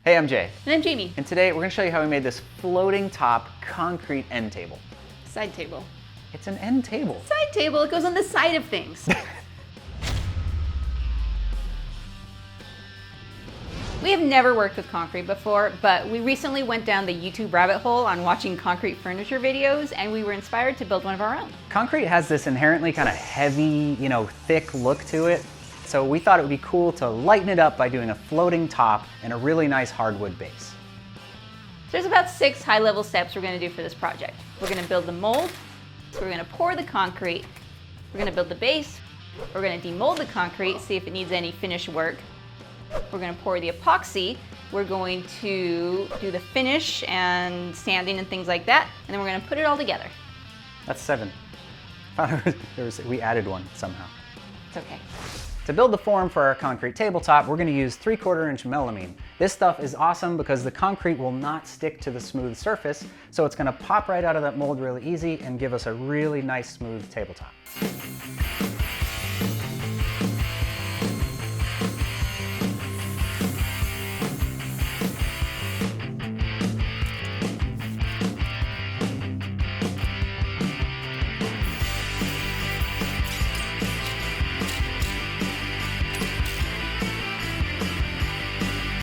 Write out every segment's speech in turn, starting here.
Hey, I'm Jay. And I'm Jaimie. And today we're going to show you how we made this floating top concrete end table. Side table. It's an end table. Side table, it goes on the side of things. We have never worked with concrete before, but we recently went down the YouTube rabbit hole on watching concrete furniture videos, and we were inspired to build one of our own. Concrete has this inherently kind of heavy, thick look to it. So we thought it would be cool to lighten it up by doing a floating top and a really nice hardwood base. There's about 6 high-level steps we're going to do for this project. We're going to build the mold, so we're going to pour the concrete, we're going to build the base, we're going to demold the concrete, see if it needs any finish work. We're going to pour the epoxy, we're going to do the finish and sanding and things like that, and then we're going to put it all together. That's 7. We added one somehow. It's okay. To build the form for our concrete tabletop, we're going to use 3/4 inch melamine. This stuff is awesome because the concrete will not stick to the smooth surface, so it's going to pop right out of that mold really easy and give us a really nice smooth tabletop.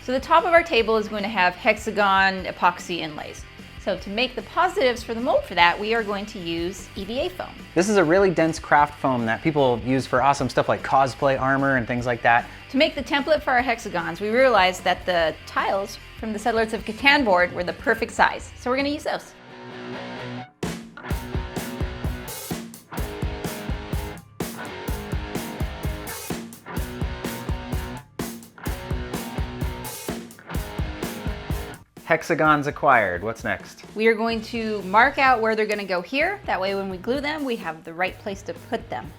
So the top of our table is going to have hexagon epoxy inlays. So to make the positives for the mold for that, we are going to use EVA foam. This is a really dense craft foam that people use for awesome stuff like cosplay armor and things like that. To make the template for our hexagons, we realized that the tiles from the Settlers of Catan board were the perfect size. So we're going to use those. Hexagons acquired. What's next? We are going to mark out where they're going to go here. That way when we glue them, we have the right place to put them.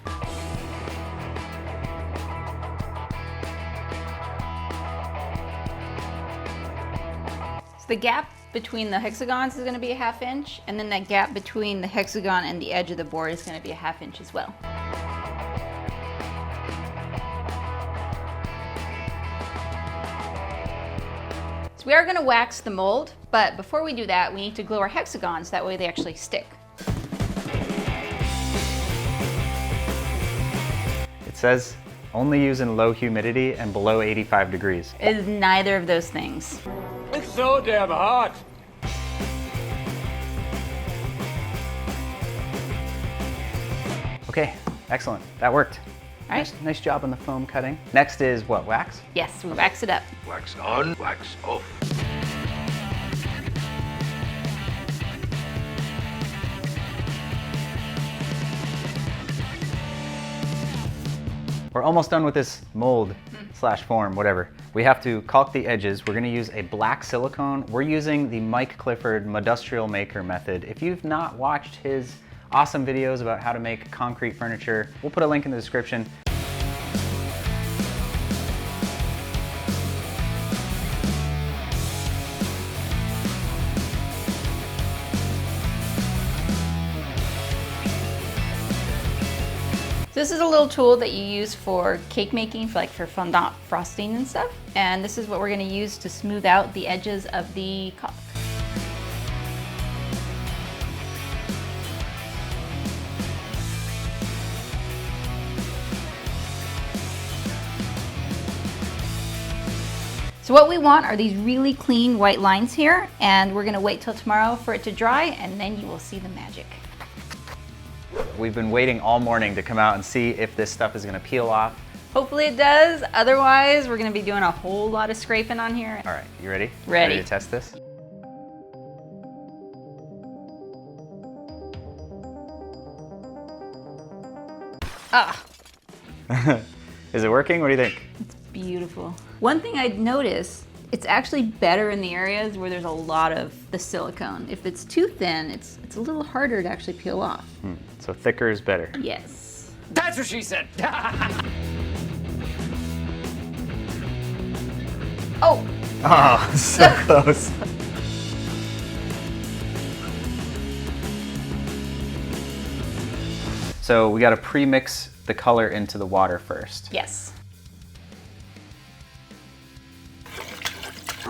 So the gap between the hexagons is going to be a 1/2 inch, and then that gap between the hexagon and the edge of the board is going to be a 1/2 inch as well. We are going to wax the mold, but before we do that, we need to glue our hexagons, that way they actually stick. It says only use in low humidity and below 85 degrees. It is neither of those things. It's so damn hot. Okay, excellent. That worked. All right. Nice job on the foam cutting. Next is what, wax? Yes, we wax it up. Wax on, wax off. We're almost done with this mold slash form, whatever. We have to caulk the edges. We're gonna use a black silicone. We're using the Mike Clifford Modustrial Maker method. If you've not watched his awesome videos about how to make concrete furniture, we'll put a link in the description. This is a little tool that you use for cake making, for fondant frosting and stuff. And this is what we're going to use to smooth out the edges of the caulk. So what we want are these really clean white lines here, and we're going to wait till tomorrow for it to dry, and then you will see the magic. We've been waiting all morning to come out and see if this stuff is gonna peel off. Hopefully it does. Otherwise, we're gonna be doing a whole lot of scraping on here. All right, you ready? Ready. Ready to test this? Ah, Is it working? What do you think? it's beautiful. One thing I'd notice, it's actually better in the areas where there's a lot of the silicone. If it's too thin, it's a little harder to actually peel off. So thicker is better. Yes. That's what she said. Oh, Oh, so close. So we got to pre-mix the color into the water first. yes.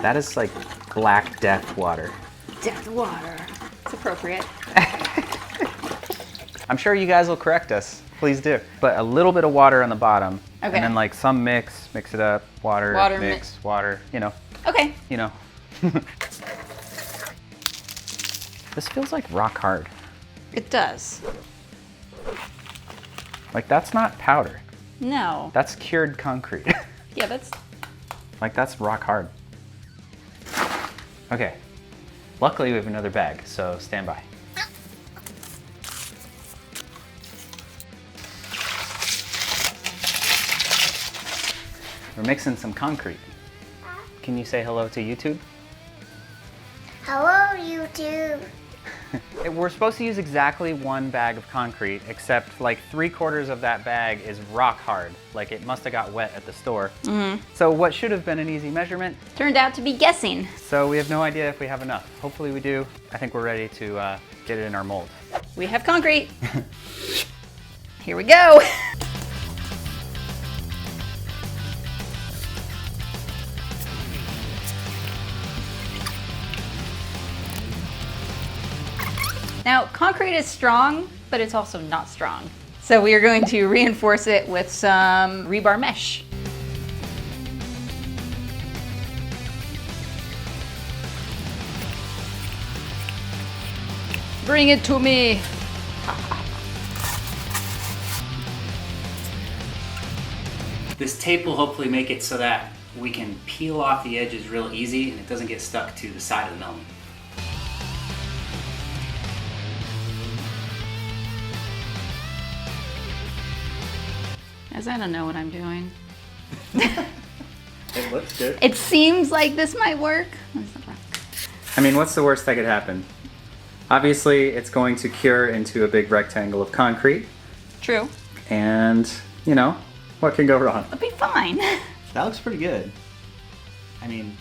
That is like black death water. Death water. It's appropriate. I'm sure you guys will correct us. Please do. But a little bit of water on the bottom. Okay. And then like some mix it up. Water, mix, water, you know. Okay. You know. This feels like rock hard. It does. Like that's not powder. No. That's cured concrete. Yeah, that's... Like that's rock hard. Okay. Luckily we have another bag, so stand by. We're mixing some concrete. Can you say hello to YouTube? Hello, YouTube. We're supposed to use exactly one bag of concrete, except like 3/4 of that bag is rock hard. Like it must have got wet at the store. So what should have been an easy measurement, turned out to be guessing. so we have no idea if we have enough. Hopefully we do. I think we're ready to get it in our mold. We have concrete. Here we go. Now, concrete is strong, but it's also not strong. So we are going to reinforce it with some rebar mesh. Bring it to me. This tape will hopefully make it so that we can peel off the edges real easy and it doesn't get stuck to the side of the milling. As I don't know what I'm doing. It looks good. It seems like this might work. I mean, what's the worst that could happen? Obviously, it's going to cure into a big rectangle of concrete. True. And, you know, what can go wrong? It'll be fine. That looks pretty good. I mean,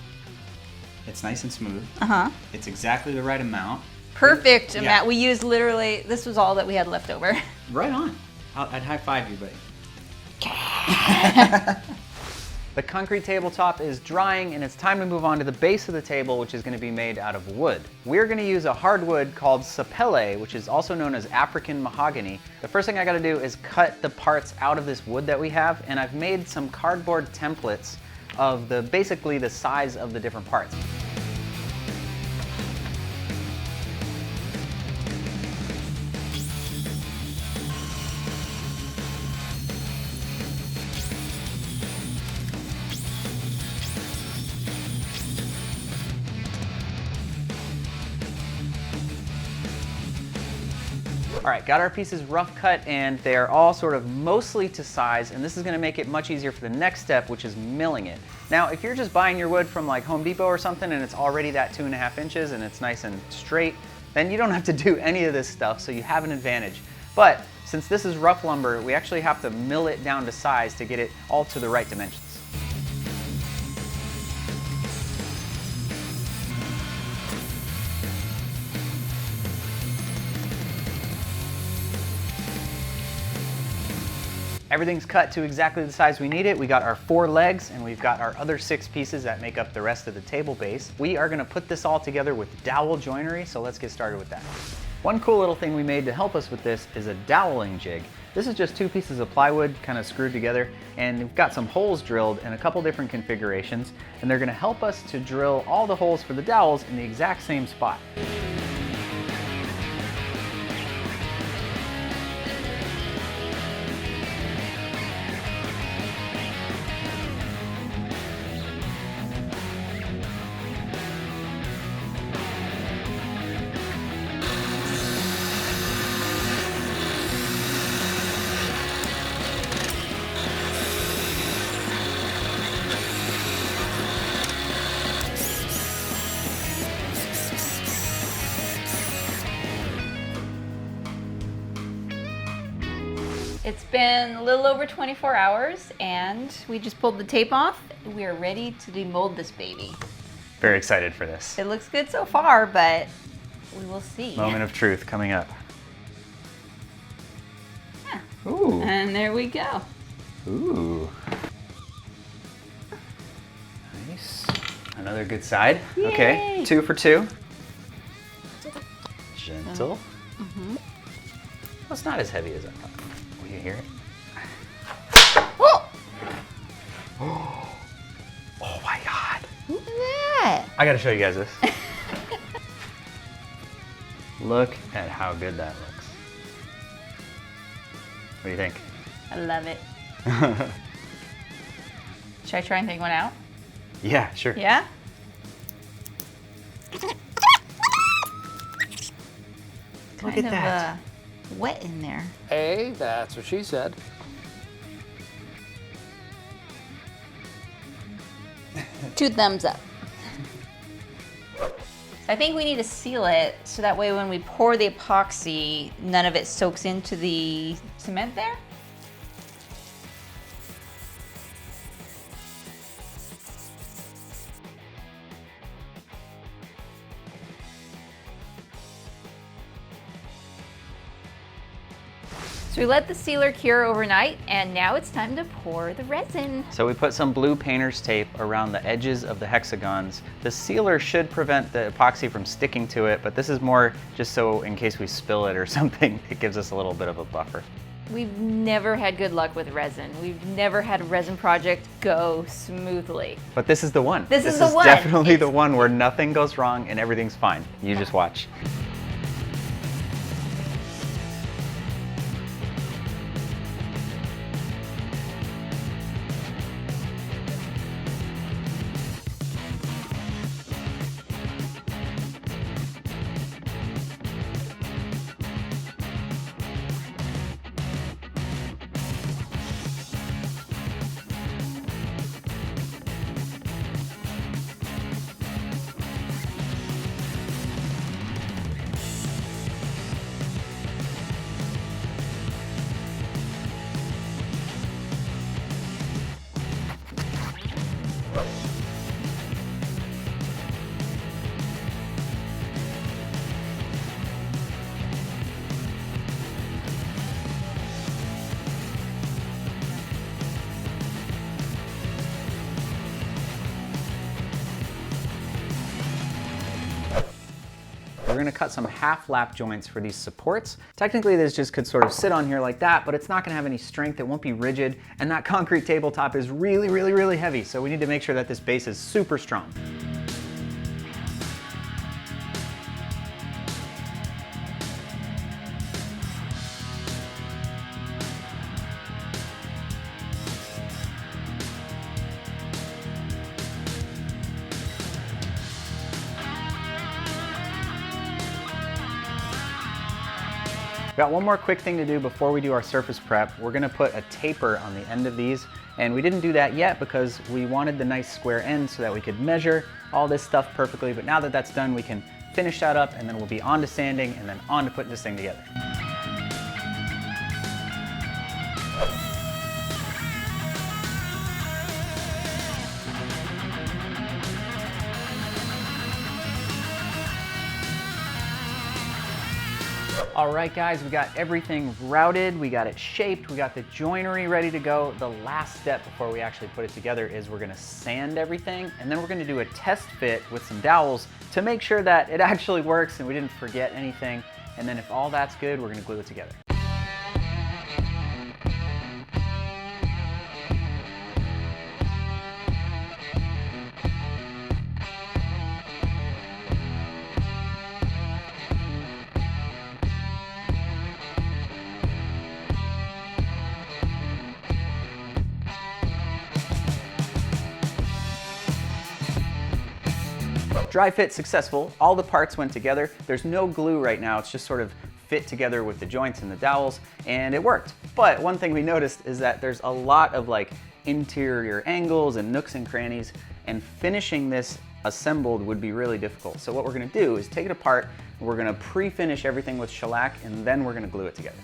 it's nice and smooth. Uh-huh. It's exactly the right amount. Perfect, Yeah. Matt. We used literally, this was all that we had left over. Right on. I'd high five you, buddy. The concrete tabletop is drying and it's time to move on to the base of the table, which is going to be made out of wood. We're going to use a hardwood called sapele, which is also known as African mahogany. The first thing I got to do is cut the parts out of this wood that we have, and I've made some cardboard templates of basically the size of the different parts. All right, got our pieces rough cut and they are all sort of mostly to size, and this is gonna make it much easier for the next step, which is milling it. Now, if you're just buying your wood from like Home Depot or something and it's already that 2.5 inches and it's nice and straight, then you don't have to do any of this stuff, so you have an advantage. But since this is rough lumber, we actually have to mill it down to size to get it all to the right dimensions. Everything's cut to exactly the size we need it. We got our 4 legs and we've got our other 6 pieces that make up the rest of the table base. We are gonna put this all together with dowel joinery, so let's get started with that. One cool little thing we made to help us with this is a doweling jig. This is just 2 pieces of plywood kind of screwed together, and we've got some holes drilled in a couple different configurations, and they're gonna help us to drill all the holes for the dowels in the exact same spot. It's been a little over 24 hours and we just pulled the tape off. We are ready to demold this baby. Very excited for this. It looks good so far, but we will see. Moment of truth coming up. Yeah. Ooh. And there we go. Ooh. Nice. Another good side. Yay. Okay, 2 for 2. Gentle. Well, it's not as heavy as I thought. Will you hear it? Oh! Oh my God. Look at that. I gotta show you guys this. Look at how good that looks. What do you think? I love it. Should I try and take one out? Yeah, sure. Yeah? Look Kind at of, that. wet in there. Hey, that's what she said. Two thumbs up. I think we need to seal it so that way when we pour the epoxy, none of it soaks into the cement there. So we let the sealer cure overnight, and now it's time to pour the resin. So we put some blue painter's tape around the edges of the hexagons. The sealer should prevent the epoxy from sticking to it, but this is more just so in case we spill it or something, it gives us a little bit of a buffer. We've never had good luck with resin. We've never had a resin project go smoothly. But this is the one. This is the one. Definitely the one where nothing goes wrong and everything's fine. You just watch. We're gonna cut some half lap joints for these supports. Technically this just could sort of sit on here like that, but it's not gonna have any strength, it won't be rigid, and that concrete tabletop is really, really, really heavy, so we need to make sure that this base is super strong. Got one more quick thing to do before we do our surface prep. We're gonna put a taper on the end of these, and we didn't do that yet because we wanted the nice square end so that we could measure all this stuff perfectly, but now that that's done, we can finish that up and then we'll be on to sanding and then on to putting this thing together. All right, guys, we got everything routed, we got it shaped, we got the joinery ready to go. The last step before we actually put it together is we're gonna sand everything, and then we're gonna do a test fit with some dowels to make sure that it actually works and we didn't forget anything. And then if all that's good, we're gonna glue it together. Dry fit successful, all the parts went together. There's no glue right now, it's just sort of fit together with the joints and the dowels, and it worked. But one thing we noticed is that there's a lot of like interior angles and nooks and crannies, and finishing this assembled would be really difficult. So what we're gonna do is take it apart, we're gonna pre-finish everything with shellac, and then we're gonna glue it together.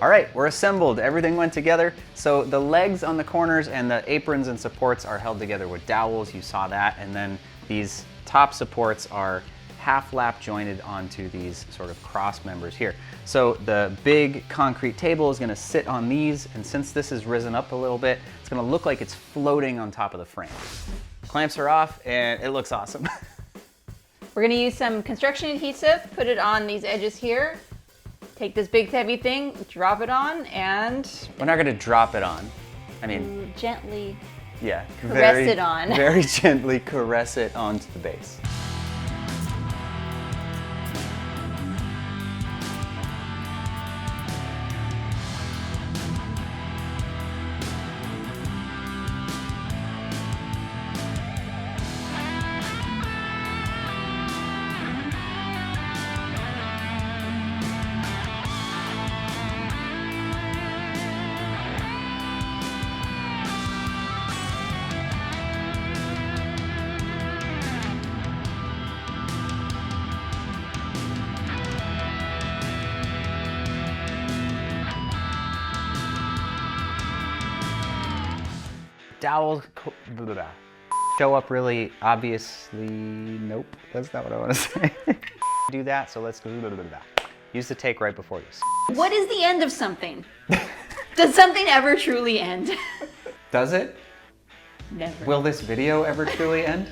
All right, we're assembled. Everything went together. So the legs on the corners and the aprons and supports are held together with dowels. You saw that. And then these top supports are half lap jointed onto these sort of cross members here. So the big concrete table is gonna sit on these, and since this is risen up a little bit, it's gonna look like it's floating on top of the frame. Clamps are off, and it looks awesome. We're gonna use some construction adhesive, put it on these edges here, take this big heavy thing, drop it on, and... We're not gonna drop it on. I mean... Gently yeah, caress it on. Very gently caress it onto the base. Dowels show up really obviously. Nope, that's not what I want to say. Do that, so let's use the take right before you. What is the end of something? Does something ever truly end? Does it? Never. Will this video ever truly end?